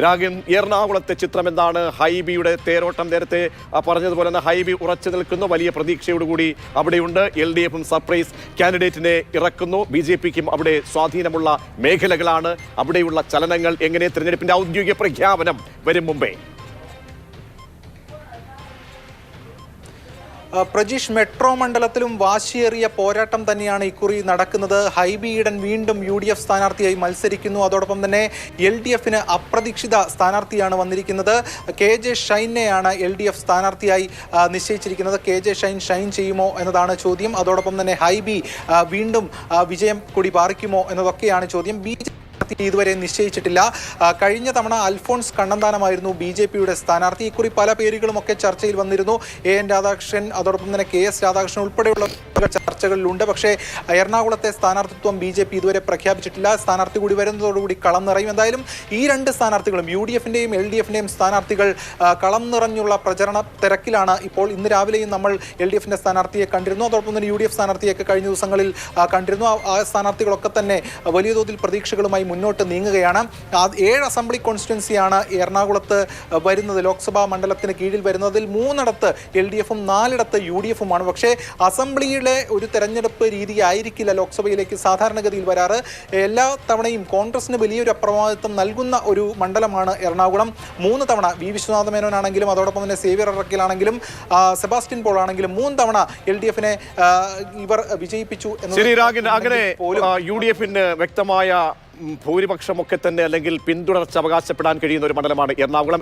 രാഗിൻ, എറണാകുളത്തെ ചിത്രം എന്താണ്? ഹൈബിയുടെ തേരോട്ടം നേരത്തെ പറഞ്ഞതുപോലെ തന്നെ ഹൈബി ഉറച്ചു നിൽക്കുന്നു, വലിയ പ്രതീക്ഷയോടുകൂടി അവിടെയുണ്ട്. LDFും സർപ്രൈസ് കാൻഡിഡേറ്റിനെ ഇറക്കുന്നു. BJPക്കും അവിടെ സ്വാധീനമുള്ള മേഖലകളാണ്. അവിടെയുള്ള ചലനങ്ങൾ എങ്ങനെ? തിരഞ്ഞെടുപ്പിന്റെ ഔദ്യോഗിക പ്രഖ്യാപനം വരും മുമ്പേ. പ്രജീഷ്, മെട്രോ മണ്ഡലത്തിലും വാശിയേറിയ പോരാട്ടം തന്നെയാണ് ഇക്കുറി നടക്കുന്നത്. ഹൈബി ഈഡൻ വീണ്ടും UDF സ്ഥാനാർത്ഥിയായി മത്സരിക്കുന്നു. അതോടൊപ്പം തന്നെ LDFന് അപ്രതീക്ഷിത സ്ഥാനാർത്ഥിയാണ് വന്നിരിക്കുന്നത്. KJ ഷൈനെയാണ് LDF സ്ഥാനാർത്ഥിയായി നിശ്ചയിച്ചിരിക്കുന്നത്. KJ ഷൈൻ ചെയ്യുമോ എന്നതാണ് ചോദ്യം. അതോടൊപ്പം തന്നെ ഹൈബി വീണ്ടും വിജയം കൂടി പാറിക്കുമോ എന്നതൊക്കെയാണ് ചോദ്യം. ഇതുവരെ നിശ്ചയിച്ചിട്ടില്ല. കഴിഞ്ഞ തവണ അൽഫോൺസ് കണ്ണന്താനമായിരുന്നു BJPയുടെ സ്ഥാനാർത്ഥി. ഇക്കുറി പല പേരുകളുമൊക്കെ ചർച്ചയിൽ വന്നിരുന്നു. AN രാധാകൃഷ്ണൻ, അതോടൊപ്പം തന്നെ KS രാധാകൃഷ്ണൻ ഉൾപ്പെടെയുള്ള ചർച്ചകളിലുണ്ട്. പക്ഷേ എറണാകുളത്തെ സ്ഥാനാർത്ഥിത്വം BJP ഇതുവരെ പ്രഖ്യാപിച്ചിട്ടില്ല. സ്ഥാനാർത്ഥി കൂടി വരുന്നതോടുകൂടി കളം നിറയും. എന്തായാലും ഈ രണ്ട് സ്ഥാനാർത്ഥികളും UDFന്റെയും LDFന്റെയും സ്ഥാനാർത്ഥികൾ കളം നിറഞ്ഞുള്ള പ്രചരണ തിരക്കിലാണ് ഇപ്പോൾ. ഇന്ന് രാവിലെയും നമ്മൾ LDFന്റെ സ്ഥാനാർത്ഥിയെ കണ്ടിരുന്നു. അതോടൊപ്പം തന്നെ UDF സ്ഥാനാർത്ഥിയൊക്കെ കഴിഞ്ഞ ദിവസങ്ങളിൽ കണ്ടിരുന്നു. ആ സ്ഥാനാർത്ഥികളൊക്കെ തന്നെ വലിയ തോതിൽ പ്രതീക്ഷകളുമായി മുന്നോട്ട് നീങ്ങുകയാണ്. 7 അസംബ്ലി കോൺസ്റ്റിറ്റ്യുവൻസിയാണ് എറണാകുളത്ത് വരുന്നത്, ലോക്സഭാ മണ്ഡലത്തിന് കീഴിൽ വരുന്നതിൽ 3 LDFും 4 UDFുമാണ്. പക്ഷേ അസംബ്ലിയിലെ ഒരു തെരഞ്ഞെടുപ്പ് രീതി ആയിരിക്കില്ല ലോക്സഭയിലേക്ക് സാധാരണഗതിയിൽ വരാറ്. എല്ലാ തവണയും കോൺഗ്രസിന് വലിയൊരു അപ്രമാദിത്വം നൽകുന്ന ഒരു മണ്ഡലമാണ് എറണാകുളം. 3 തവണ V വിശ്വനാഥ മേനോനാണെങ്കിലും അതോടൊപ്പം തന്നെ സേവ്യർ അറക്കിലാണെങ്കിലും സെബാസ്റ്റ്യൻ പോൾ ആണെങ്കിലും 3 തവണ LDFനെ ഇവർ വിജയിപ്പിച്ചു. അങ്ങനെ UDFന് വ്യക്തമായ ഭൂരിപക്ഷമൊക്കെ തന്നെ അല്ലെങ്കിൽ പിന്തുടർച്ച അവകാശപ്പെടാൻ കഴിയുന്ന ഒരു മണ്ഡലമാണ് എറണാകുളം.